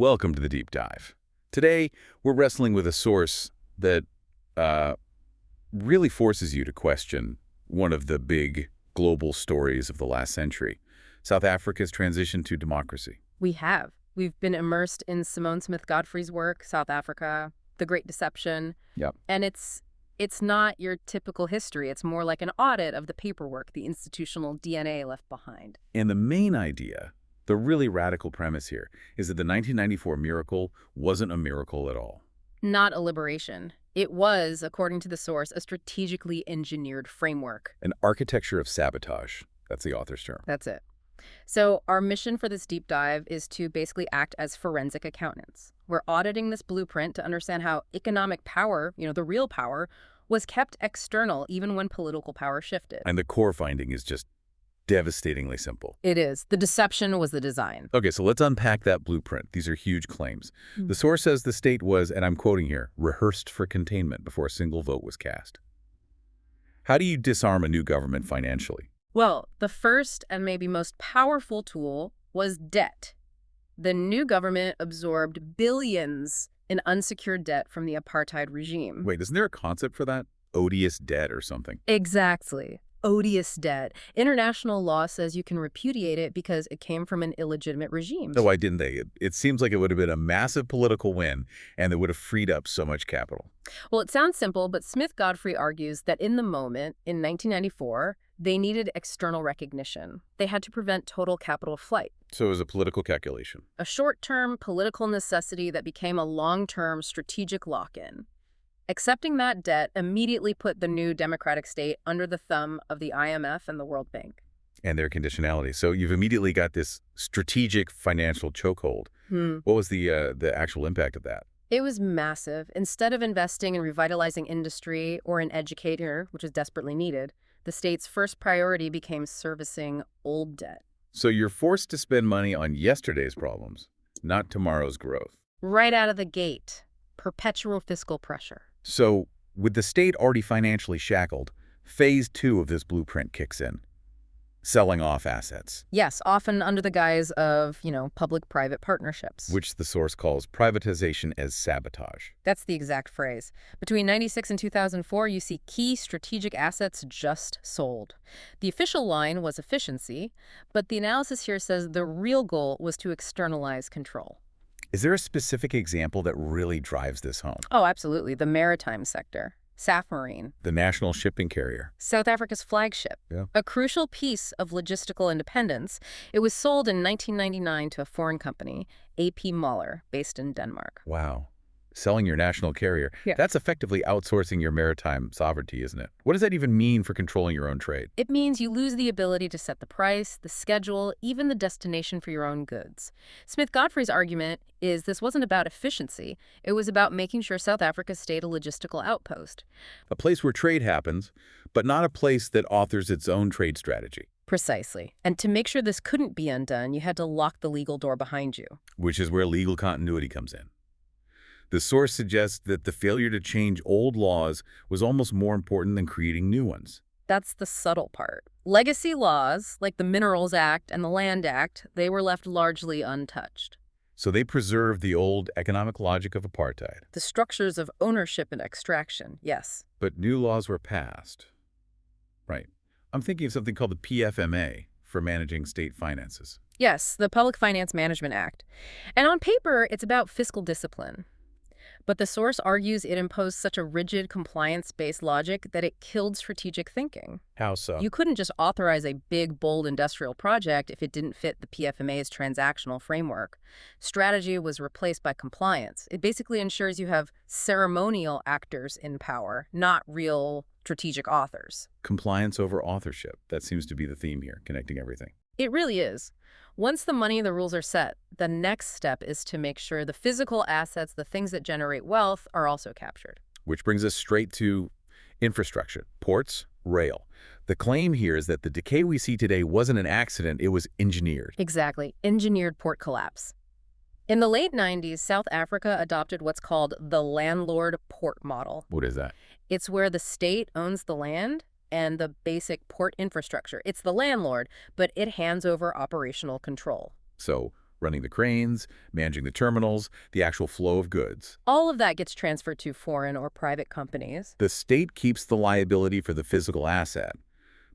Welcome to the Deep Dive. Today, we're wrestling with a source that uh, really forces you to question one of the big global stories of the last century, South Africa's transition to democracy. We have. We've been immersed in Smith-Godfrey's work, South Africa, The Great Deception. Yep. And it's not your typical history. It's more like an audit of the paperwork, the institutional DNA left behind. And the main idea, the really radical premise here, is that the 1994 miracle wasn't a miracle at all. Not a liberation. It was, according to the source, a strategically engineered framework. An architecture of sabotage. That's the author's term. That's it. So our mission for this deep dive is to basically act as forensic accountants. We're auditing this blueprint to understand how economic power, the real power, was kept external even when political power shifted. And the core finding is just devastatingly simple. It is. The deception was the design. Okay, so let's unpack that blueprint. These are huge claims. The source says the state was, and I'm quoting here, rehearsed for containment before a single vote was cast. How do you disarm a new government financially? Well, the first and maybe most powerful tool was debt. The new government absorbed billions in unsecured debt from the apartheid regime. Wait, isn't there a concept for that? Odious debt or something? Exactly. Odious debt. International law says you can repudiate it because it came from an illegitimate regime. No, why didn't they? It seems like it would have been a massive political win, and it would have freed up so much capital. Well, it sounds simple, but Smith-Godfrey argues that in the moment, in 1994, they needed external recognition. They had to prevent total capital flight. So it was a political calculation. A short-term political necessity that became a long-term strategic lock-in. Accepting that debt immediately put the new democratic state under the thumb of the IMF and the World Bank. And their conditionality. So you've immediately got this strategic financial chokehold. What was the actual impact of that? It was massive. Instead of investing in revitalizing industry or in educator, which is desperately needed, the state's first priority became servicing old debt. So you're forced to spend money on yesterday's problems, not tomorrow's growth. Right out of the gate. Perpetual fiscal pressure. So, with the state already financially shackled, phase 2 of this blueprint kicks in. Selling off assets. Yes, often under the guise of, public-private partnerships. Which the source calls privatization as sabotage. That's the exact phrase. Between 96 and 2004, you see key strategic assets just sold. The official line was efficiency, but the analysis here says the real goal was to externalize control. Is there a specific example that really drives this home? Oh, absolutely. The maritime sector. Safmarine. The national shipping carrier. South Africa's flagship. Yeah. A crucial piece of logistical independence. It was sold in 1999 to a foreign company, A.P. Møller, based in Denmark. Wow. Selling your national carrier. Yeah. That's effectively outsourcing your maritime sovereignty, isn't it? What does that even mean for controlling your own trade? It means you lose the ability to set the price, the schedule, even the destination for your own goods. Smith-Godfrey's argument is this wasn't about efficiency. It was about making sure South Africa stayed a logistical outpost. A place where trade happens, but not a place that authors its own trade strategy. Precisely. And to make sure this couldn't be undone, you had to lock the legal door behind you. Which is where legal continuity comes in. The source suggests that the failure to change old laws was almost more important than creating new ones. That's the subtle part. Legacy laws, like the Minerals Act and the Land Act, they were left largely untouched. So they preserved the old economic logic of apartheid. The structures of ownership and extraction, yes. But new laws were passed. Right. I'm thinking of something called the PFMA for managing state finances. Yes, the Public Finance Management Act. And on paper, it's about fiscal discipline. But the source argues it imposed such a rigid compliance-based logic that it killed strategic thinking. How so? You couldn't just authorize a big, bold industrial project if it didn't fit the PFMA's transactional framework. Strategy was replaced by compliance. It basically ensures you have ceremonial actors in power, not real strategic authors. Compliance over authorship. That seems to be the theme here, connecting everything. It really is. Once the money and the rules are set, the next step is to make sure the physical assets, the things that generate wealth, are also captured. Which brings us straight to infrastructure, ports, rail. The claim here is that the decay we see today wasn't an accident, it was engineered. Exactly. Engineered port collapse. In the late 90s, South Africa adopted what's called the landlord port model. What is that? It's where the state owns the land and the basic port infrastructure. It's the landlord, but it hands over operational control. So running the cranes, managing the terminals, the actual flow of goods. All of that gets transferred to foreign or private companies. The state keeps the liability for the physical asset,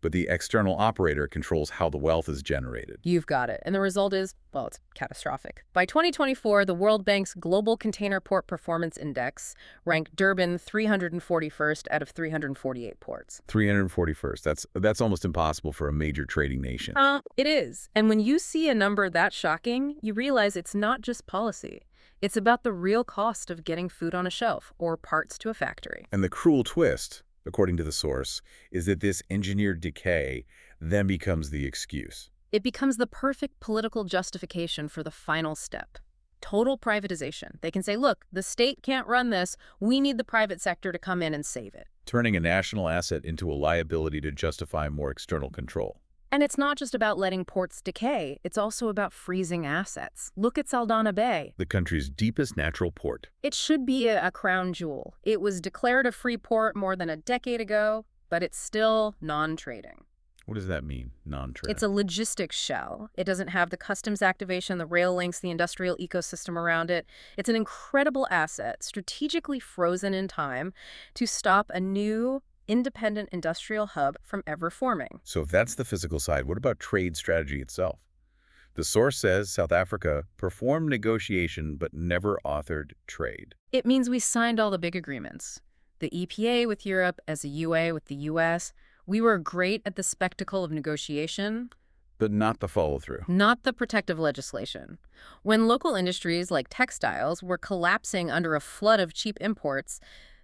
but the external operator controls how the wealth is generated. You've got it. And the result is, well, it's catastrophic. By 2024, the World Bank's Global Container Port Performance Index ranked Durban 341st out of 348 ports. 341st. That's almost impossible for a major trading nation. It is. And when you see a number that shocking, you realize it's not just policy. It's about the real cost of getting food on a shelf or parts to a factory. And the cruel twist, according to the source, is that this engineered decay then becomes the excuse. It becomes the perfect political justification for the final step. Total privatization. They can say, look, the state can't run this. We need the private sector to come in and save it. Turning a national asset into a liability to justify more external control. And it's not just about letting ports decay. It's also about freezing assets. Look at Saldanha Bay. The country's deepest natural port. It should be a crown jewel. It was declared a free port more than a decade ago, but it's still non-trading. What does that mean, non-trading? It's a logistics shell. It doesn't have the customs activation, the rail links, the industrial ecosystem around it. It's an incredible asset, strategically frozen in time to stop a new independent industrial hub from ever forming. So if that's the physical side, what about trade strategy itself? The source says South Africa performed negotiation but never authored trade. It means we signed all the big agreements. The EPA with Europe, as a UA with the US. We were great at the spectacle of negotiation, But not the follow-through. not the protective legislation. When local industries like textiles were collapsing under a flood of cheap imports,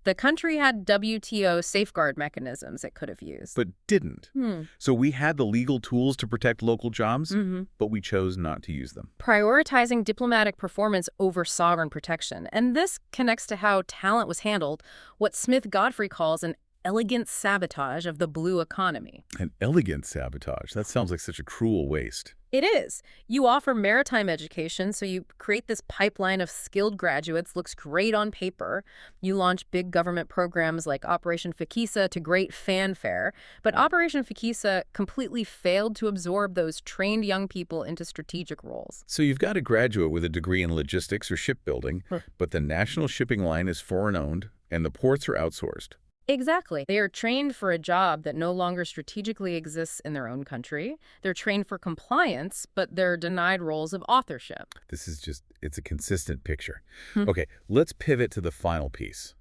the country had WTO safeguard mechanisms it could have used. But didn't. So we had the legal tools to protect local jobs, but we chose not to use them. Prioritizing diplomatic performance over sovereign protection. And this connects to how talent was handled, what Smith-Godfrey calls an elegant sabotage of the blue economy. An elegant sabotage. That sounds like such a cruel waste. It is. You offer maritime education, so you create this pipeline of skilled graduates, looks great on paper. You launch big government programs like Operation Fakisa to great fanfare. But Operation Fakisa completely failed to absorb those trained young people into strategic roles. So you've got a graduate with a degree in logistics or shipbuilding, but the national shipping line is foreign-owned and the ports are outsourced. Exactly. They are trained for a job that no longer strategically exists in their own country. They're trained for compliance, but they're denied roles of authorship. This is it's a consistent picture. Okay, let's pivot to the final piece.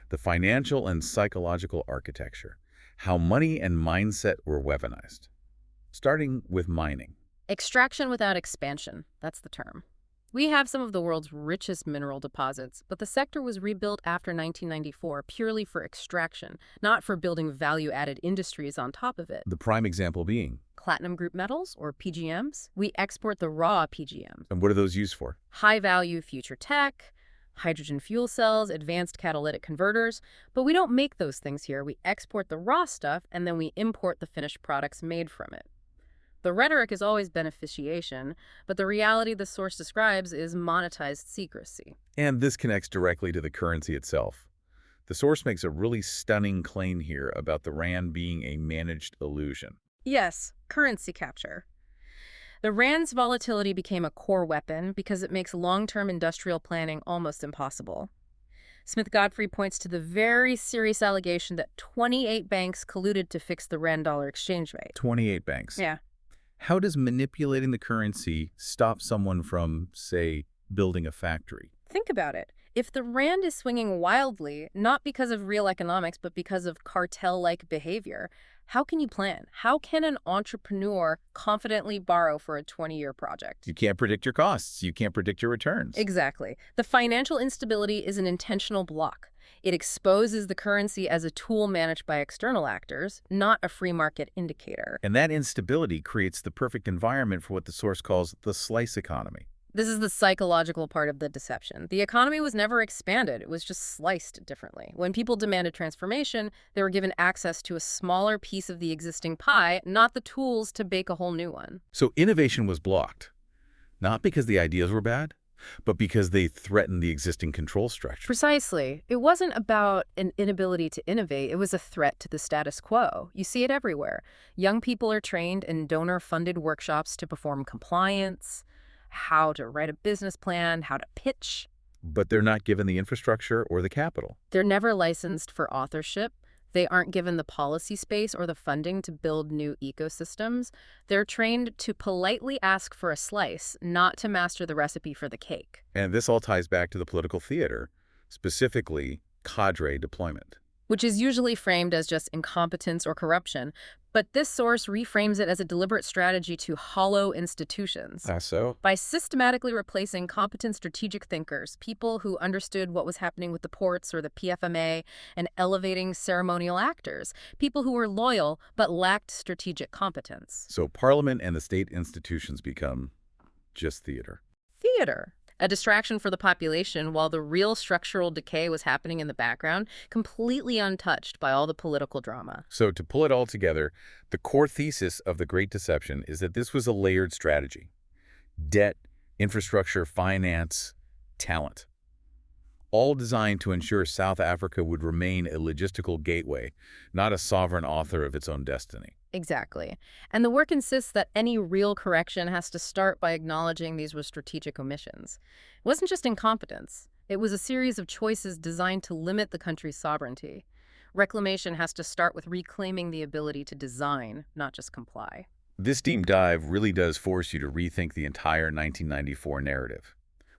The financial and psychological architecture. How money and mindset were weaponized. Starting with mining. Extraction without expansion. That's the term. We have some of the world's richest mineral deposits, but the sector was rebuilt after 1994 purely for extraction, not for building value-added industries on top of it. The prime example being? Platinum group metals, or PGMs. We export the raw PGMs. And what are those used for? High-value future tech, hydrogen fuel cells, advanced catalytic converters. But we don't make those things here. We export the raw stuff, and then we import the finished products made from it. The rhetoric has always been beneficiation, but the reality the source describes is monetized secrecy. And this connects directly to the currency itself. The source makes a really stunning claim here about the rand being a managed illusion. Yes, currency capture. The rand's volatility became a core weapon because it makes long-term industrial planning almost impossible. Smith-Godfrey points to the very serious allegation that 28 banks colluded to fix the rand-dollar exchange rate. 28 banks. Yeah. How does manipulating the currency stop someone from, say, building a factory? Think about it. If the rand is swinging wildly, not because of real economics, but because of cartel-like behavior, how can you plan? How can an entrepreneur confidently borrow for a 20-year project? You can't predict your costs. You can't predict your returns. Exactly. The financial instability is an intentional block. It exposes the currency as a tool managed by external actors, not a free market indicator. And that instability creates the perfect environment for what the source calls the slice economy. This is the psychological part of the deception. The economy was never expanded. It was just sliced differently. When people demanded transformation, they were given access to a smaller piece of the existing pie, not the tools to bake a whole new one. So innovation was blocked, not because the ideas were bad, but because they threatened the existing control structure. Precisely. It wasn't about an inability to innovate. It was a threat to the status quo. You see it everywhere. Young people are trained in donor-funded workshops to perform compliance. how to write a business plan, how to pitch. But they're not given the infrastructure or the capital. They're never licensed for authorship. They aren't given the policy space or the funding to build new ecosystems. They're trained to politely ask for a slice, not to master the recipe for the cake. And this all ties back to the political theater, specifically cadre deployment. Which is usually framed as just incompetence or corruption, but this source reframes it as a deliberate strategy to hollow institutions. So? By systematically replacing competent strategic thinkers, people who understood what was happening with the ports or the PFMA, and elevating ceremonial actors, people who were loyal but lacked strategic competence. So Parliament and the state institutions become just theater. Theater. A distraction for the population while the real structural decay was happening in the background, completely untouched by all the political drama. So to pull it all together, the core thesis of the Great Deception is that this was a layered strategy. Debt, infrastructure, finance, talent. All designed to ensure South Africa would remain a logistical gateway, not a sovereign author of its own destiny. Exactly. And the work insists that any real correction has to start by acknowledging these were strategic omissions. It wasn't just incompetence. It was a series of choices designed to limit the country's sovereignty. Reclamation has to start with reclaiming the ability to design, not just comply. This deep dive really does force you to rethink the entire 1994 narrative.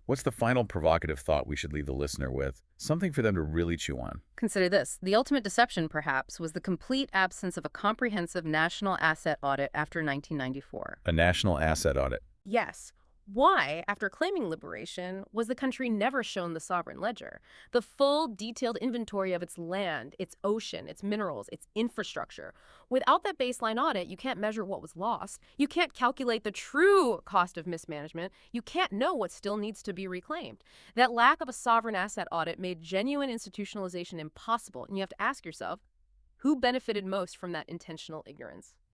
What's the final provocative thought we should leave the listener with? Something for them to really chew on. Consider this. The ultimate deception, perhaps, was the complete absence of a comprehensive national asset audit after 1994. A national asset audit. Yes. Why, after claiming liberation, was the country never shown the sovereign ledger? The full, detailed inventory of its land, its ocean, its minerals, its infrastructure. Without that baseline audit, you can't measure what was lost. You can't calculate the true cost of mismanagement. You can't know what still needs to be reclaimed. That lack of a sovereign asset audit made genuine institutionalization impossible, and you have to ask yourself, who benefited most from that intentional ignorance?